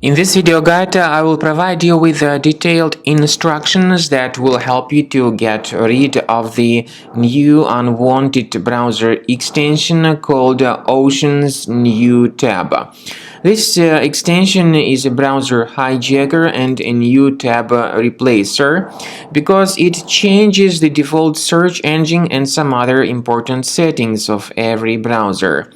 In this video guide, I will provide you with detailed instructions that will help you to get rid of the new unwanted browser extension called Ocean's New Tab. This extension is a browser hijacker and a new tab replacer because it changes the default search engine and some other important settings of every browser.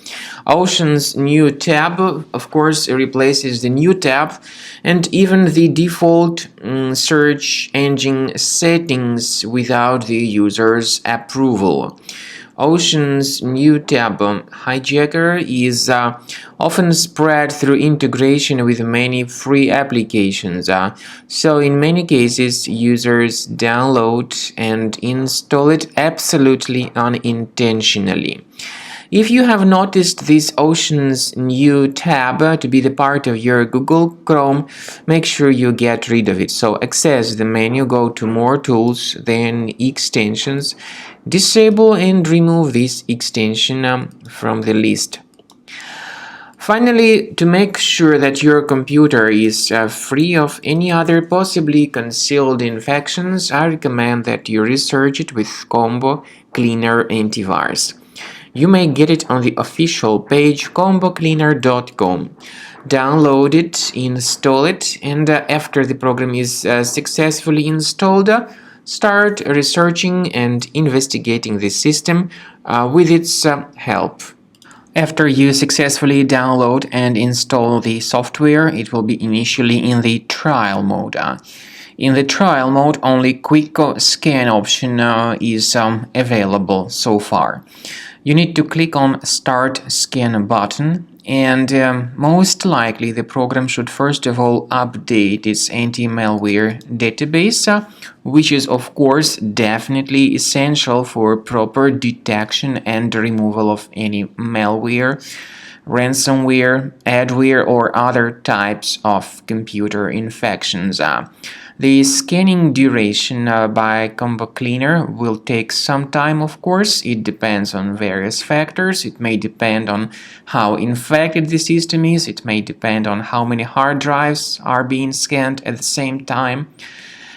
Ocean's New Tab, of course, replaces the new tab and even the default search engine settings without the user's approval. Ocean's New Tab hijacker is often spread through integration with many free applications, so in many cases users download and install it absolutely unintentionally. If you have noticed this Ocean's New Tab to be the part of your Google Chrome, make sure you get rid of it. So access the menu, go to More Tools, then Extensions, disable and remove this extension from the list. Finally, to make sure that your computer is free of any other possibly concealed infections, I recommend that you research it with Combo Cleaner Antivirus. You may get it on the official page combocleaner.com. Download it, install it, and after the program is successfully installed, start researching and investigating the system with its help. After you successfully download and install the software, it will be initially in the trial mode. In the trial mode, only Quick Scan option is available so far. You need to click on Start Scan button, and most likely the program should first of all update its anti-malware database, which is of course definitely essential for proper detection and removal of any malware, ransomware, adware, or other types of computer infections. The scanning duration by Combo Cleaner will take some time, of course. It depends on various factors. It may depend on how infected the system is. It may depend on how many hard drives are being scanned at the same time.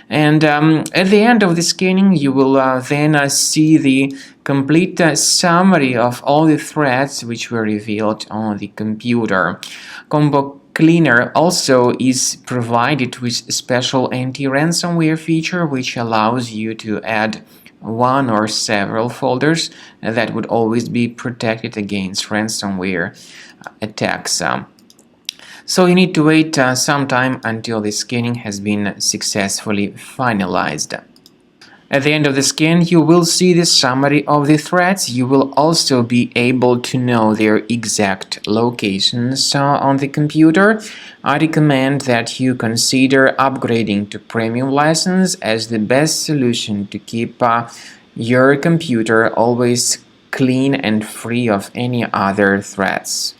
And at the end of the scanning, you will then see the complete summary of all the threats which were revealed on the computer. Combo Cleaner also is provided with a special anti-ransomware feature which allows you to add one or several folders that would always be protected against ransomware attacks. So you need to wait some time until the scanning has been successfully finalized. At the end of the scan, you will see the summary of the threats. You will also be able to know their exact locations on the computer. I recommend that you consider upgrading to premium license as the best solution to keep your computer always clean and free of any other threats.